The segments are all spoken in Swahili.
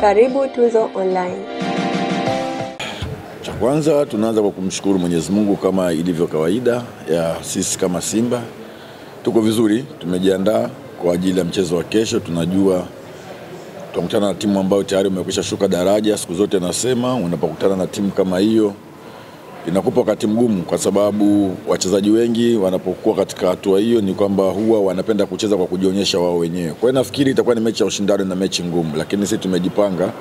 Karibu Tuzo Online. Cha kwanza tunaanza kwa kumshukuru Mwenyezi Mungu kama ilivyo kawaida ya sisi kama Simba. Tuko vizuri, tumejiandaa kwa ajili ya mchezo wa kesho. Tunajua tutakutana na timu ambayo tayari imekwisha shuka daraja. Siku zote nasema unapokutana na timu kama hiyo inakupa wakati mgumu, kwa sababu wachezaji wengi wanapokuwa katika hatua hiyo ni kwamba huwa wanapenda kucheza kwa kujionyesha wao wenyewe. Kwa hiyo nafikiri itakuwa ni mechi ya ushindani na mechi ngumu, lakini sisi tumejipanga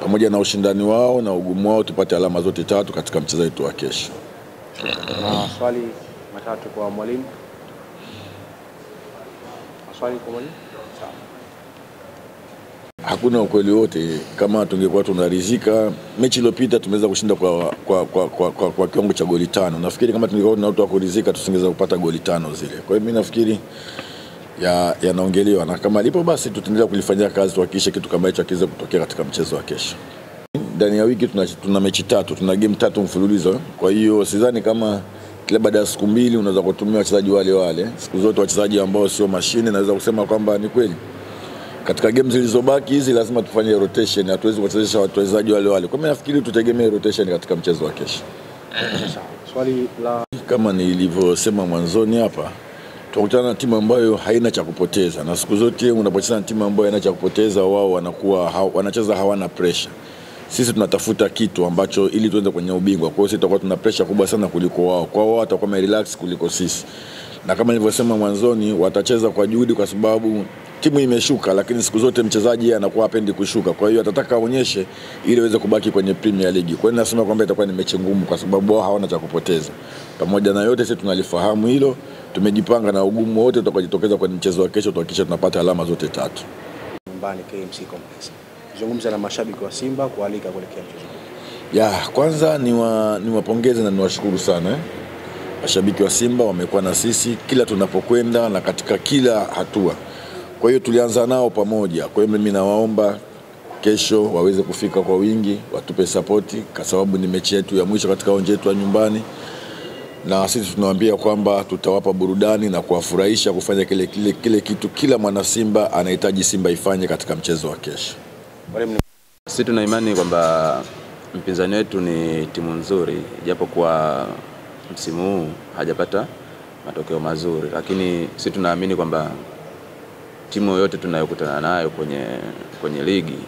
pamoja na ushindani wao na ugumu wao tupate alama zote tatu katika mchezo wetu wa kesho. Swali matatu kwa mwalimu. Swali kwa mwalimu. Hakuna ukweli wote. Kama tungekuwa tunaridhika, mechi iliyopita tumeweza kushinda kwa kiwango cha goli 5. Nafikiri kama tungekuwa na watu wa kuridhika tusingeweza kupata goli 5 zile. Kwa hiyo mimi nafikiri yanaongelewa, na kama lipo basi tutaendelea kulifanyia kazi tuhakikishe kitu kama hicho kiweze kutokea katika mchezo wa kesho. Ndani ya wiki tuna mechi 3, tuna game 3 mfululizo. Kwa hiyo sidhani kama kila baada ya siku 2 unaweza kutumia wachezaji wale. Siku zote wachezaji ambao sio mashine, naweza kusema kwamba ni kweli katika game zilizobaki hizi lazima tufanye rotation, hatuwezi kuchezesha wachezaji wale. Kwa mimi nafikiri tutegemee rotation katika mchezo wa kesho. Swali la kama nilivyosema mwanzoni hapa, tunakutana na timu ambayo haina cha kupoteza, na siku zote unapocheza na timu ambayo haina cha kupoteza, wao wanacheza hawana pressure. Sisi tunatafuta kitu ambacho ili tuende kwenye ubingwa. Kwa hiyo sisi tutakuwa tuna pressure kubwa sana kuliko wao. Kwa wao watakuwa relax kuliko sisi. Na kama nilivyosema mwanzoni, watacheza kwa juhudi kwa sababu timu imeshuka, lakini siku zote mchezaji anakuwa hapendi kushuka. Kwa hiyo atataka aonyeshe ili aweze kubaki kwenye Premier League. Kwa hiyo nasema kwamba itakuwa ni mechi ngumu kwa sababu wao hawana cha kupoteza. Pamoja na yote sisi tunalifahamu hilo, tumejipanga na ugumu wote utakojitokeza kwenye mchezo wa kesho tuhakikishe tunapata alama zote 3. Nyumbani KMC Complex. Zungumza na mashabiki wa Simba kualika kuelekea mchezo. Kwanza niwapongeze na niwashukuru sana. Mashabiki wa Simba wamekuwa na sisi kila tunapokwenda na katika kila hatua. Kwa hiyo tulianza nao pamoja. Kwa hiyo mimi nawaomba kesho waweze kufika kwa wingi, watupe support kwa sababu ni mechi yetu ya mwisho katika uwanja wetu wa nyumbani. Na sisi tunawaambia kwamba tutawapa burudani na kuwafurahisha kufanya kile kitu kila mwana Simba anahitaji Simba ifanye katika mchezo wa kesho. Sisi tuna imani kwamba mpinzani wetu ni timu nzuri, japo kwa msimu huu hajapata matokeo mazuri, lakini sisi tunaamini kwamba timu yote tunayokutana nayo kwenye ligi,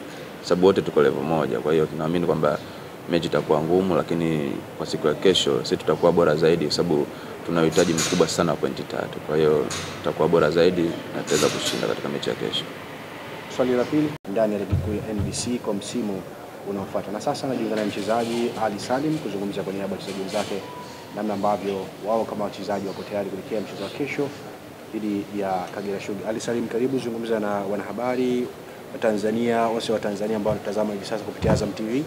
sababu wote tuko level moja, kwa hiyo tunaamini kwamba mechi itakuwa ngumu, lakini kwa siku ya kesho sisi tutakuwa bora zaidi sababu tuna uhitaji mkubwa sana wa pointi 3. Kwa hiyo tutakuwa bora zaidi na tutaweza kushinda katika mechi ya kesho. Swali la pili, ndani ya ligi kuu ya NBC kwa msimu unaofuata. Na sasa najiunga na mchezaji Ali Salim kuzungumzia kwa niaba ya wachezaji wenzake namna ambavyo wao kama wachezaji wako tayari kuelekea mchezo wa kesho dhidi ya Kagera Sugar. Ali Salim, karibu zungumza na wanahabari wa Tanzania, wase wa Tanzania ambao wanatazama hivi sasa kupitia Azam TV.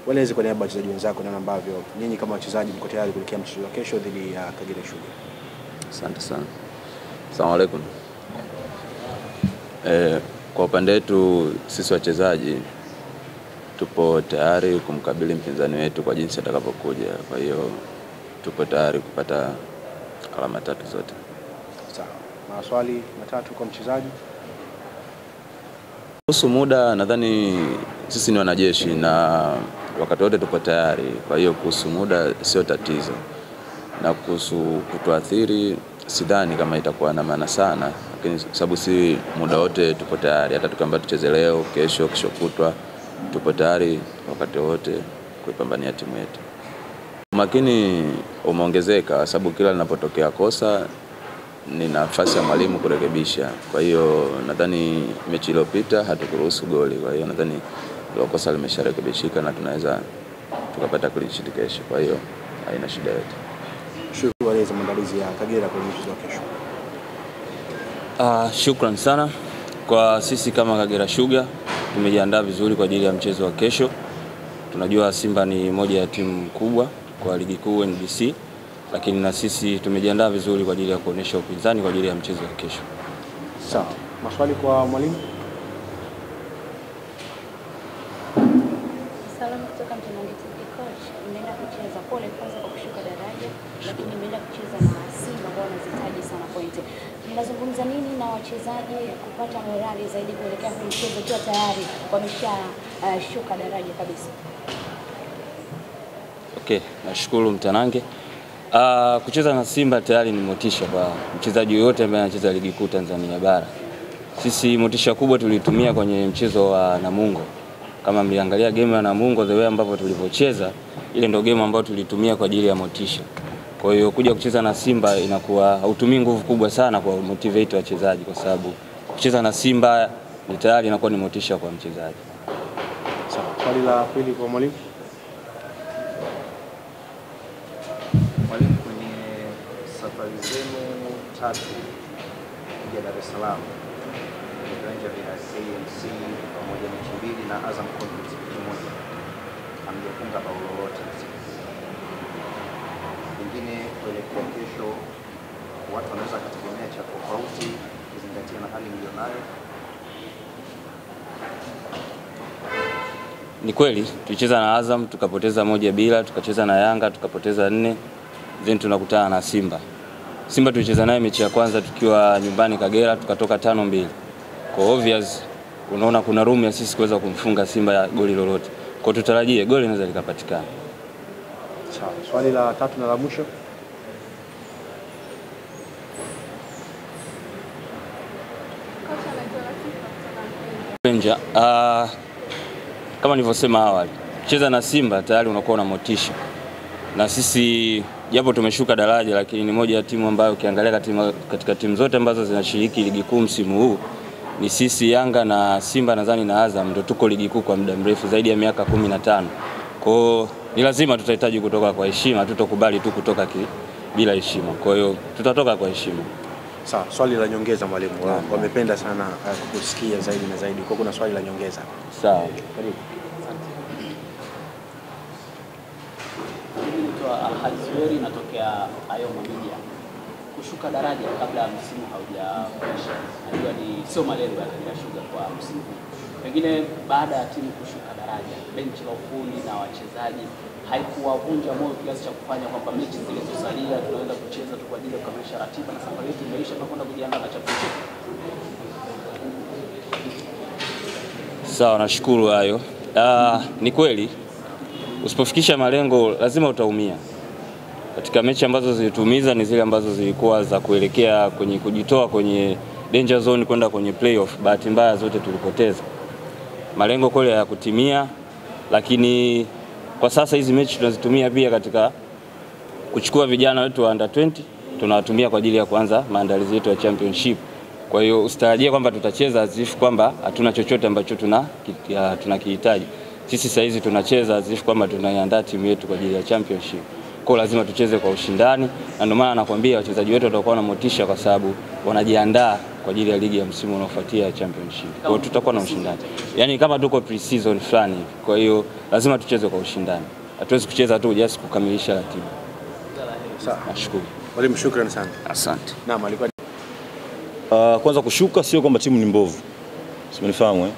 Waeleze kwa niaba ya wachezaji wenzako namna ambavyo nyinyi kama wachezaji mko tayari kuelekea mchezo wa kesho dhidi ya Kagera Sugar. Asante sana. Asalamu alaykum. Kwa upande wetu sisi wachezaji tupo tayari kumkabili mpinzani wetu kwa jinsi atakapokuja. Kwa hiyo tupo tayari kupata alama 3 zote. Sawa. Maswali matatu kwa mchezaji. Kuhusu muda, nadhani sisi ni wanajeshi na wakati wote tupo tayari. Kwa hiyo kuhusu muda sio tatizo. Na kuhusu kutuathiri sidhani kama itakuwa na maana sana, lakini sababu si muda wote tupo tayari, hata tukiamba tucheze leo, kesho kutwa, tupo tayari wakati wote kuipambania timu yetu. Umakini umeongezeka sababu kila linapotokea kosa ni nafasi ya mwalimu kurekebisha. Kwa hiyo nadhani mechi iliyopita hatukuruhusu goli. Kwa hiyo nadhani hilo kosa limesharekebishika na tunaweza tukapata clean sheet kesho. Kwa hiyo haina shida yote. Shukrani za maandalizi ya Kagera kwa mchezo wa kesho. Shukrani sana. Kwa sisi kama Kagera Sugar tumejiandaa vizuri kwa ajili ya mchezo wa kesho. Tunajua Simba ni moja ya timu kubwa kwa ligi kuu NBC, lakini na sisi tumejiandaa vizuri kwa ajili ya kuonesha upinzani kwa ajili ya mchezo wa kesho. Sawa. Maswali kwa mwalimu? Salamu kutoka Mtanange TV. Coach, umeenda kucheza pole kwanza kwa kushuka daraja, lakini umeenda kucheza na Simba ambao wanazihitaji sana pointi. Ninazungumza nini na wachezaji kupata morali zaidi kuelekea kwenye mchezo kwa tayari wamesha shuka daraja kabisa? Okay, nashukuru Mtanange. Kucheza na Simba tayari ni motisha kwa mchezaji yoyote ambaye anacheza ligi kuu Tanzania bara. Sisi motisha kubwa tulitumia kwenye mchezo wa Namungo. Kama mliangalia game ya Namungo, the way ambapo tulivyocheza, ile ndio game ambayo tulitumia kwa ajili ya motisha. Kwa hiyo kuja kucheza na Simba inakuwa hautumii nguvu kubwa sana kwa motivate wachezaji, kwa sababu kucheza na Simba ni tayari inakuwa ni motisha kwa mchezaji. Sawa. Swali la pili kwa mwalimu. Mwalimu, kwenye safari zenu tatu ya Dar es Salaam, viwanja vya KMC pamoja na Chimbili na Azam Complex moja, hamjafunga bao lolote. Pengine kuelekea kesho watu wanaweza kutegemea cha tofauti kuzingatia na hali mlionayo. Ni kweli tulicheza na Azam tukapoteza 1-0, tukacheza na Yanga tukapoteza 4, then tunakutana na Simba. Simba tulicheza naye mechi ya kwanza tukiwa nyumbani Kagera tukatoka 5-2. Kwa obvious unaona kuna room ya sisi kuweza kumfunga Simba ya goli lolote. Kwa tutarajie goli linaweza likapatikana. Sawa. Swali la tatu na la mwisho. Kama nilivyosema awali, kucheza na Simba tayari unakuwa na motisha. Na sisi japo tumeshuka daraja, lakini ni moja ya timu ambayo ukiangalia katika timu zote ambazo zinashiriki ligi kuu msimu huu ni sisi Yanga na Simba nadhani na Azam ndio tuko ligi kuu kwa muda mrefu zaidi ya miaka 15. Kwa hiyo ni lazima tutahitaji kutoka kwa heshima, tutokubali tu kutoka bila heshima. Kwa hiyo tutatoka kwa heshima. Sawa, swali la nyongeza mwalimu. Wamependa sana kukusikia zaidi na zaidi. Kwa kuna swali la nyongeza. Sawa. Karibu. Halizweri natokea Ayoma Media. Kushuka daraja kabla ya msimu haujaisha, najua ni sio malengo ya Kagera Sugar kwa msimu huu. Pengine baada ya timu kushuka daraja, benchi la ufundi na wachezaji haikuwavunja moyo kiasi cha kufanya kwamba mechi zilizosalia tunaweza kucheza tu kwa ajili ya kukamilisha ratiba na safari yetu imeisha na kwenda kujiandaa na championship? Sawa, nashukuru hayo. Ni kweli usipofikisha malengo lazima utaumia. Katika mechi ambazo zilitumiza ni zile ambazo zilikuwa za kuelekea kwenye kujitoa kwenye danger zone kwenda kwenye playoff. Bahati mbaya zote tulipoteza. Malengo kweli hayakutimia, lakini kwa sasa hizi mechi tunazitumia pia katika kuchukua vijana wetu wa under 20, tunawatumia kwa ajili ya kuanza maandalizi yetu ya championship. Kwa hiyo usitarajie kwamba tutacheza azifu kwamba hatuna chochote ambacho tunakihitaji. Sisi sasa hizi tunacheza azifu kwamba tunaiandaa timu yetu kwa ajili ya championship. Kwa lazima tucheze kwa ushindani, na ndio maana nakwambia wachezaji wetu watakuwa na motisha kwa sababu wanajiandaa kwa ajili ya ligi ya msimu unaofuatia championship. Kwa hiyo tutakuwa na ushindani. Yaani kama tuko pre-season fulani hivi. Kwa hiyo lazima tucheze kwa ushindani. Hatuwezi kucheza tu just kukamilisha ratiba. Sawa. Nashukuru. Mwalimu, shukrani sana. Asante. Naam, alikuwa kwanza kushuka sio kwamba timu ni mbovu. Simenifahamu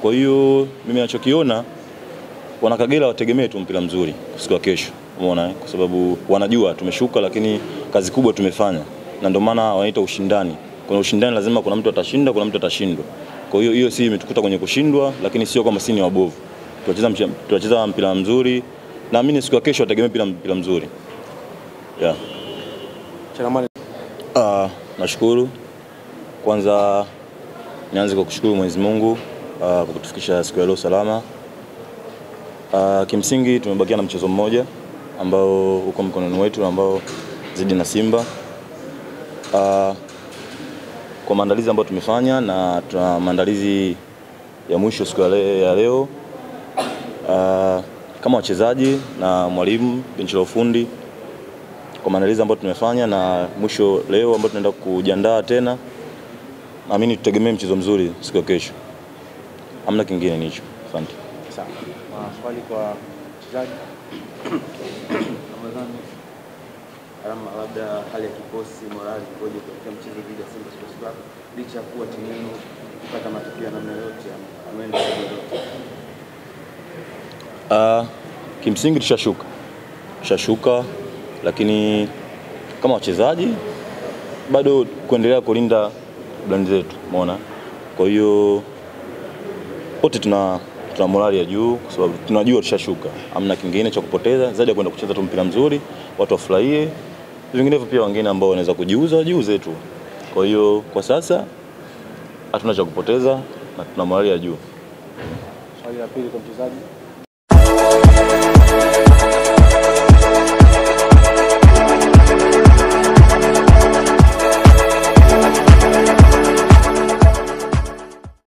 kwa hiyo mimi ninachokiona wana Kagera wategemee tu mpira mzuri siku ya kesho. Umeona kwa sababu wanajua tumeshuka lakini kazi kubwa tumefanya. Na ndio maana wanaita ushindani. Kuna ushindani lazima kuna mtu atashinda, kuna mtu atashindwa. Kwa hiyo si imetukuta kwenye kushindwa, lakini sio kama sisi ni wabovu. Tunacheza mpira mzuri. Naamini siku ya kesho wategemee mpira mzuri. Yeah. Chairman. Nashukuru. Kwanza nianze kwa kushukuru Mwenyezi Mungu kwa kutufikisha siku ya leo salama. Kimsingi tumebakia na mchezo mmoja ambao uko mkononi wetu ambao zidi na Simba. Kwa maandalizi ambayo tumefanya na tuna maandalizi ya mwisho siku ya leo kama wachezaji na mwalimu benchi la ufundi, kwa maandalizi ambayo tumefanya na mwisho leo ambao tunaenda kujiandaa tena, naamini tutegemee mchezo mzuri siku ya kesho. Hamna kingine nicho. Asante. Sawa. Maswali kwa wachezaji? Labda hali ya kikosi, morali ikoje katika mchezo dhidi ya Simba Sports Club licha ya kuwa timu yenu kupata matokeo ya namna yote ameenda yote? Kimsingi tushashuka, lakini kama wachezaji bado kuendelea kulinda brand zetu, umeona. Kwa hiyo wote tuna morali ya juu kwa sababu tunajua tushashuka. Hamna kingine cha kupoteza zaidi ya kwenda kucheza tu mpira mzuri, watu wafurahie. Vinginevyo pia wengine ambao wanaweza kujiuza wajiuze tu. Kwa hiyo kwa sasa hatuna cha kupoteza na tuna morali ya juu. Swali la pili kwa mchezaji.